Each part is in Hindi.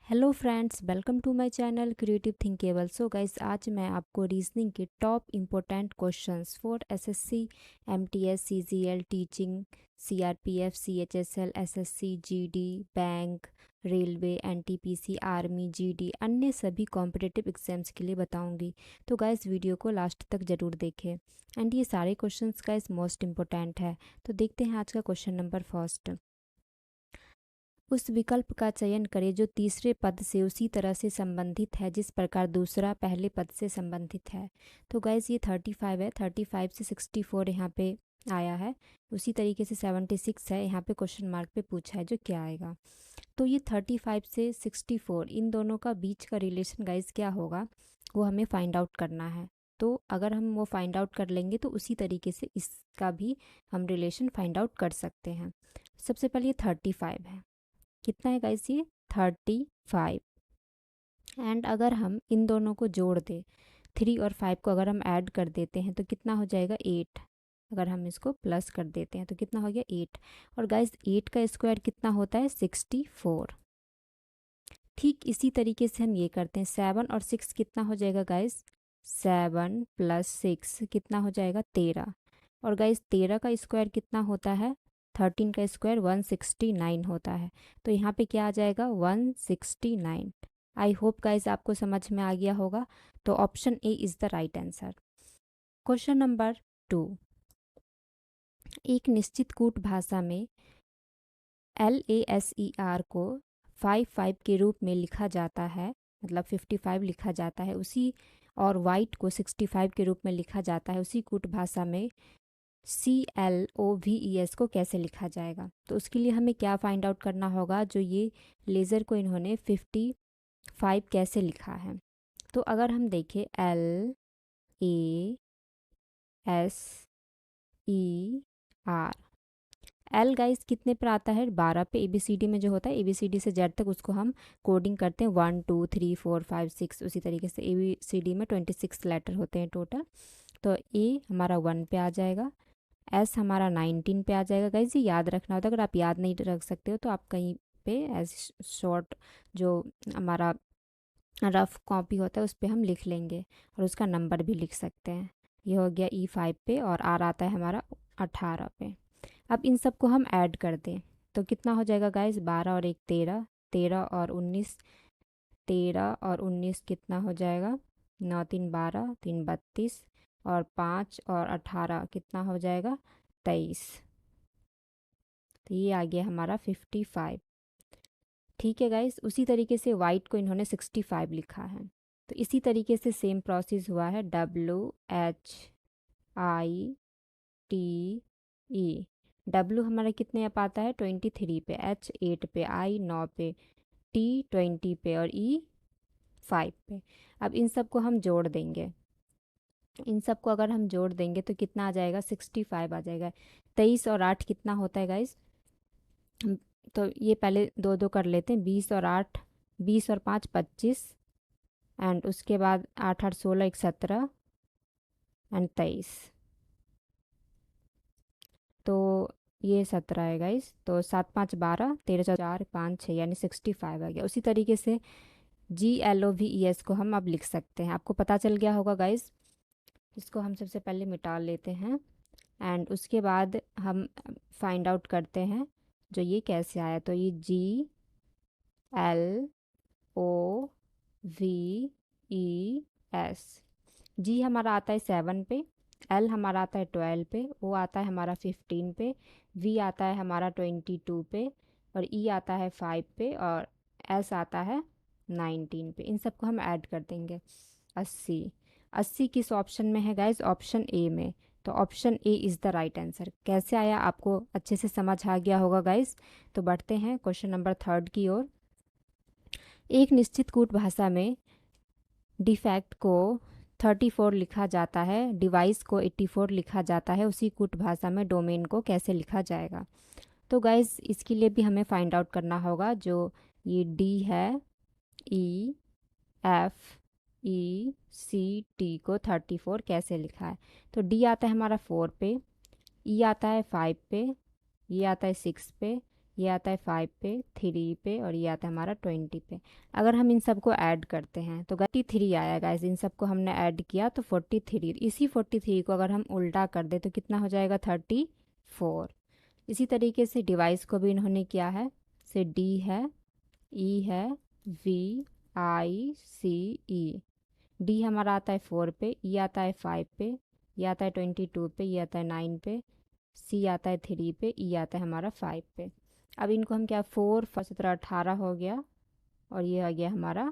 Hello friends, welcome to my channel creative thinkable. So guys, आज मैं आपको रीजनिंग के top important questions for SSC, MTS, CGL, teaching, CRPF, CHSL, SSC, GD, bank, railway, NTPC, army, GD, अन्य सभी कॉम्पिटिटिव एग्जाम्स के लिए बताऊंगी। तो गाइस, वीडियो को लास्ट तक ज़रूर देखें। एंड ये सारे क्वेश्चंस गाइस मोस्ट इम्पोर्टेंट है। तो देखते हैं आज का क्वेश्चन नंबर फर्स्ट। उस विकल्प का चयन करें जो तीसरे पद से उसी तरह से संबंधित है जिस प्रकार दूसरा पहले पद से संबंधित है। तो गाइज ये 35 है, 35 से 64 यहाँ पे आया है। उसी तरीके से 76 है, यहाँ पे क्वेश्चन मार्क पे पूछा है जो क्या आएगा। तो ये 35 से 64 इन दोनों का बीच का रिलेशन गाइज क्या होगा वो हमें फाइंड आउट करना है। तो अगर हम वो फाइंड आउट कर लेंगे तो उसी तरीके से इसका भी हम रिलेशन फाइंड आउट कर सकते हैं। सबसे पहले ये 35 है, कितना है गाइस ये 35। एंड अगर हम इन दोनों को जोड़ दें, 3 और 5 को अगर हम ऐड कर देते हैं तो कितना हो जाएगा 8। अगर हम इसको प्लस कर देते हैं तो कितना हो गया 8। और गाइस 8 का स्क्वायर कितना होता है 64। ठीक इसी तरीके से हम ये करते हैं, 7 और 6 कितना हो जाएगा गाइस 7 + 6 कितना हो जाएगा 13। और गाइस 13 का स्क्वायर कितना होता है 13 का स्क्वायर 169 होता है। तो यहाँ पे क्या आ जाएगा 169। आई होप गाइस आपको समझ में आ गया होगा। तो option A is the right answer. Question number 2। एक निश्चित कूट भाषा में LASER को 55 के रूप में लिखा जाता है, मतलब 55 लिखा जाता है उसी, और वाइट को 65 के रूप में लिखा जाता है उसी कूट भाषा में CLOVES को कैसे लिखा जाएगा। तो उसके लिए हमें क्या फाइंड आउट करना होगा, जो ये लेज़र को इन्होंने 55 कैसे लिखा है। तो अगर हम देखें LASER, एल गाइस कितने पर आता है 12 पे। ABCD में जो होता है ABCD से जेड तक उसको हम कोडिंग करते हैं 1 2 3 4 5 6। उसी तरीके से ABCD में 26 लेटर होते हैं टोटल। तो ए हमारा 1 पे आ जाएगा, एस हमारा 19 पे आ जाएगा। गाइस ये याद रखना होता है, अगर आप याद नहीं रख सकते हो तो आप कहीं पे एज शॉर्ट जो हमारा रफ कॉपी होता है उस पर हम लिख लेंगे और उसका नंबर भी लिख सकते हैं। ये हो गया E5 पे, और आर आता है हमारा 18 पे। अब इन सबको हम ऐड कर दें तो कितना हो जाएगा गाइस 12 और 1 13, 13 और 19, 13 और 19 कितना हो जाएगा 9 3 12, 3 32, और 5 और 18 कितना हो जाएगा 23। तो ये आ गया हमारा 55। ठीक है गाइस, उसी तरीके से वाइट को इन्होंने 65 लिखा है। तो इसी तरीके से सेम प्रोसेस हुआ है WHITE। W हमारा कितने पे आता है 23 पे, H 8 पे, I 9 पे, T 20 पे, और E 5 पे। अब इन सब को हम जोड़ देंगे, इन सब को अगर हम जोड़ देंगे तो कितना आ जाएगा 65 आ जाएगा। 23 और 8 कितना होता है गाइस, तो ये पहले दो दो कर लेते हैं, 20 और 8, 20 और 5 25, एंड उसके बाद 8 8 16 1 17 एंड 23। तो ये 17 है गाइस। तो 7 5 12, 13 4 5 6 यानी 65 आ गया। उसी तरीके से GLOVES को हम अब लिख सकते हैं। आपको पता चल गया होगा गाइस। इसको हम सबसे पहले मिटा लेते हैं एंड उसके बाद हम फाइंड आउट करते हैं जो ये कैसे आया। तो ये GLOVES, जी हमारा आता है 7 पे, एल हमारा आता है 12 पे, ओ आता है हमारा 15 पे, वी आता है हमारा 22 पे, और ई आता है 5 पे, और एस आता है 19 पे। इन सबको हम ऐड कर देंगे 80। 80 किस ऑप्शन में है गाइज, ऑप्शन ए में। तो option A is the right answer. कैसे आया आपको अच्छे से समझ आ गया होगा गाइज। तो बढ़ते हैं क्वेश्चन नंबर 3 की ओर। एक निश्चित कूट भाषा में डिफैक्ट को 34 लिखा जाता है, डिवाइस को 84 लिखा जाता है, उसी कूट भाषा में डोमेन को कैसे लिखा जाएगा। तो गाइज इसके लिए भी हमें फाइंड आउट करना होगा। जो ये डी है, E F E C T को 34 कैसे लिखा है। तो डी आता है हमारा 4 पे, ई आता है 5 पे, ये आता है 6 पे, ये आता है 5 पे, 3 पे, और ये आता है हमारा 20 पे। अगर हम इन सबको ऐड करते हैं तो 43 आया गाइस। इन सबको हमने ऐड किया तो 43। इसी 43 को अगर हम उल्टा कर दें तो कितना हो जाएगा? 34। इसी तरीके से डिवाइस को भी इन्होंने किया है। से डी है, ई है, we, I, C, E. D हमारा आता है 4 पे, ई आता है 5 पे, ये आता है 22 पे, ये आता है 9 पे, सी आता है 3 पे, ई आता है हमारा 5 पे। अब इनको हम क्या, 4 17 18 हो गया, और ये आ गया हमारा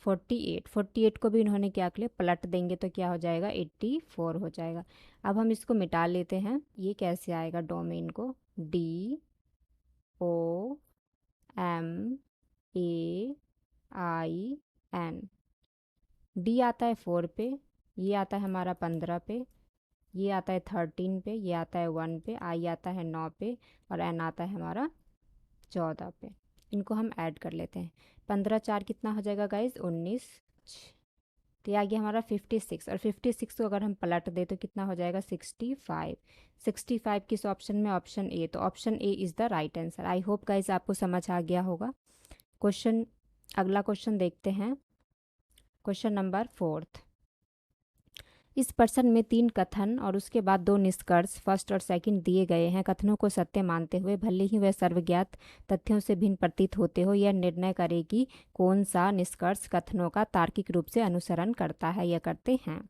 48। 48 को भी इन्होंने क्या किया, पलट देंगे तो क्या हो जाएगा? 84 हो जाएगा। अब हम इसको मिटा लेते हैं। ये कैसे आएगा डोमेन को? D O M A I N. D आता है 4 पे, ये आता है हमारा 15 पे, ये आता है 13 पे, ये आता है 1 पे, आई आता है 9 पे, और एन आता है हमारा 14 पे। इनको हम ऐड कर लेते हैं। 15 4 कितना हो जाएगा गाइज? 19। तो ये आ गया हमारा 56, और 56 को अगर हम पलट दें तो कितना हो जाएगा? 65। 65 किस ऑप्शन में? Option A. तो option A is the right answer. I hope guys आपको समझ आ गया होगा। क्वेश्चन, अगला क्वेश्चन देखते हैं। Question number 4। इस प्रश्न में 3 कथन और उसके बाद 2 निष्कर्ष फर्स्ट और सेकंड दिए गए हैं। कथनों को सत्य मानते हुए भले ही वह सर्वज्ञात तथ्यों से भिन्न प्रतीत होते हो, यह निर्णय करे कि कौन सा निष्कर्ष कथनों का तार्किक रूप से अनुसरण करता है या करते हैं।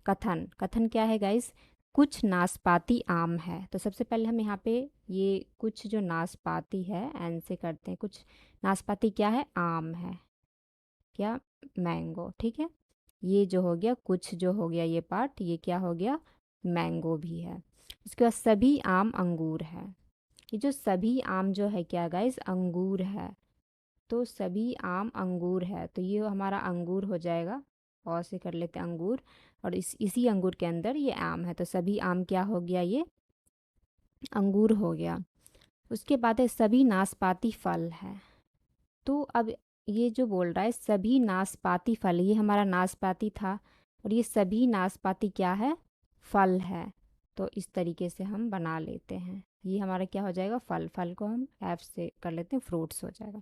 कथन, कथन क्या है गाइस? कुछ नाशपाती आम है। तो सबसे पहले हम यहाँ पे ये कुछ जो नाशपाती है एन से करते हैं। कुछ नाशपाती क्या है? आम है। क्या? मैंगो। ठीक है, ये जो हो गया, कुछ जो हो गया ये पार्ट, ये क्या हो गया? मैंगो भी है। उसके बाद सभी आम अंगूर है। ये जो सभी आम जो है क्या गाइस? अंगूर है। तो सभी आम अंगूर है, तो ये हमारा अंगूर हो जाएगा। और से कर लेते हैं अंगूर, और इसी अंगूर के अंदर ये आम है, तो सभी आम क्या हो गया? ये अंगूर हो गया। उसके बाद है सभी नाशपाती फल है। तो अब ये जो बोल रहा है सभी नाशपाती फल, ये हमारा नाशपाती था, और ये सभी नाशपाती क्या है? फल है। तो इस तरीके से हम बना लेते हैं। ये हमारा क्या हो जाएगा? फल। फल को हम एफ से कर लेते हैं, फ्रूट्स हो जाएगा।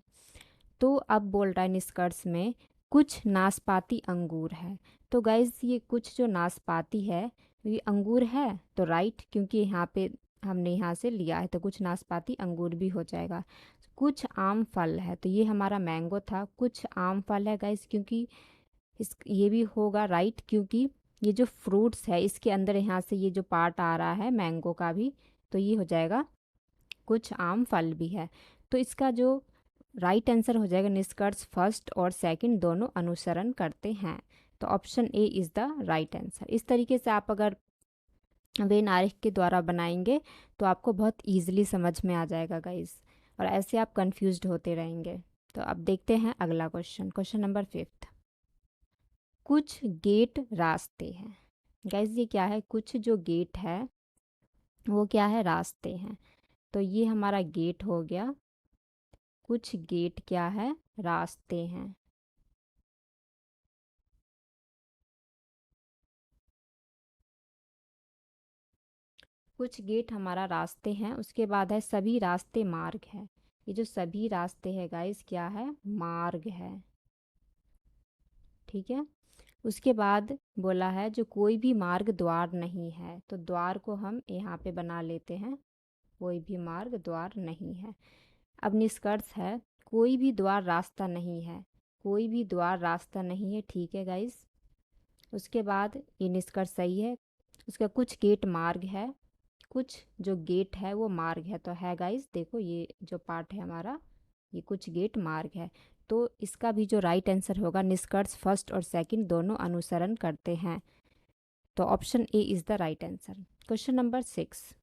तो अब बोल रहा है निष्कर्ष में कुछ नाशपाती अंगूर है। तो गाइज ये कुछ जो नाशपाती है ये अंगूर है, तो राइट, क्योंकि यहाँ पे हमने यहाँ से लिया है, तो कुछ नाशपाती अंगूर भी हो जाएगा। कुछ आम फल है, तो ये हमारा मैंगो था। कुछ आम फल है गाइस, क्योंकि इस ये भी होगा राइट, क्योंकि ये जो फ्रूट्स है इसके अंदर यहाँ से ये जो पार्ट आ रहा है मैंगो का भी, तो ये हो जाएगा कुछ आम फल भी है। तो इसका जो राइट आंसर हो जाएगा निष्कर्ष फर्स्ट और सेकंड दोनों अनुसरण करते हैं। तो option A is the right answer. इस तरीके से आप अगर वेन आरेख के द्वारा बनाएंगे तो आपको बहुत ईजिली समझ में आ जाएगा गाइस, और ऐसे आप कंफ्यूज्ड होते रहेंगे। तो अब देखते हैं अगला क्वेश्चन। Question number 5। कुछ गेट रास्ते हैं। गाइस ये क्या है? कुछ जो गेट है वो क्या है? रास्ते हैं। तो ये हमारा गेट हो गया। कुछ गेट क्या है? रास्ते हैं। कुछ गेट हमारा रास्ते हैं। उसके बाद है सभी रास्ते मार्ग है। ये जो सभी रास्ते है गाइस क्या है? मार्ग है। ठीक है, उसके बाद बोला है जो कोई भी मार्ग द्वार नहीं है, तो द्वार को हम यहाँ पे बना लेते हैं। कोई भी मार्ग द्वार नहीं है। अब निष्कर्ष है कोई भी द्वार रास्ता नहीं है। कोई भी द्वार रास्ता नहीं है। ठीक है गाइस, उसके बाद ये निष्कर्ष सही है। उसका कुछ गेट मार्ग है। कुछ जो गेट है वो मार्ग है, तो है गाइस, देखो ये जो पार्ट है हमारा, ये कुछ गेट मार्ग है। तो इसका भी जो राइट आंसर होगा निष्कर्ष फर्स्ट और सेकंड दोनों अनुसरण करते हैं। तो option A is the right answer. Question number 6।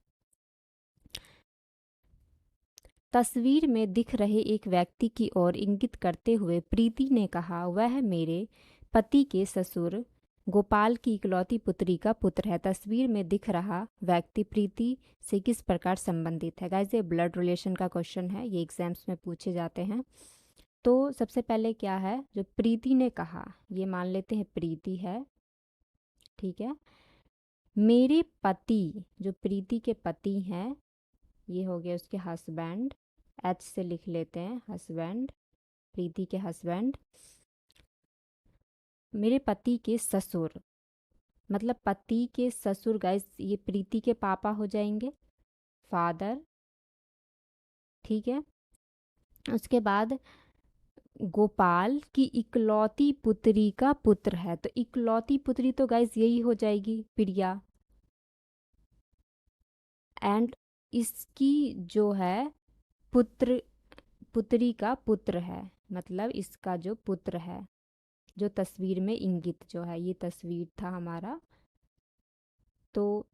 तस्वीर में दिख रहे एक व्यक्ति की ओर इंगित करते हुए प्रीति ने कहा, वह मेरे पति के ससुर गोपाल की इकलौती पुत्री का पुत्र है। तस्वीर में दिख रहा व्यक्ति प्रीति से किस प्रकार संबंधित है? गाइस ये ब्लड रिलेशन का क्वेश्चन है, ये एग्जाम्स में पूछे जाते हैं। तो सबसे पहले क्या है, जो प्रीति ने कहा, ये मान लेते हैं प्रीति है। ठीक है, मेरे पति, जो प्रीति के पति हैं, ये हो गया उसके हस्बैंड। एच से लिख लेते हैं, हस्बैंड, प्रीति के हस्बैंड। मेरे पति के ससुर, मतलब पति के ससुर गाइस, ये प्रीति के पापा हो जाएंगे, फादर। ठीक है। उसके बाद गोपाल की इकलौती पुत्री का पुत्र है, तो इकलौती पुत्री तो गाइस यही हो जाएगी प्रिया। एंड इसकी जो है पुत्र, पुत्री का पुत्र है, मतलब इसका जो पुत्र है, जो तस्वीर में इंगित जो है, ये तस्वीर था हमारा, तो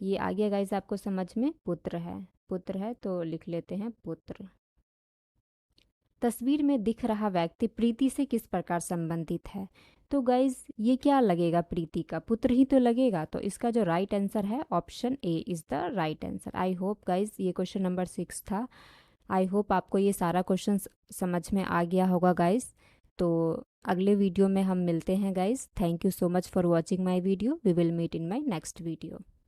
ये आ गया गाइस आपको समझ में, पुत्र है, पुत्र है तो लिख लेते हैं पुत्र। तस्वीर में दिख रहा व्यक्ति प्रीति से किस प्रकार संबंधित है, तो गाइज ये क्या लगेगा, प्रीति का पुत्र ही तो लगेगा, तो इसका जो राइट आंसर है option A is the right answer. I hope guys ये क्वेश्चन नंबर 6 था। आई होप आपको ये सारा क्वेश्चन समझ में आ गया होगा गाइज। तो अगले वीडियो में हम मिलते हैं guys. Thank you so much for watching my video. We will meet in my next video.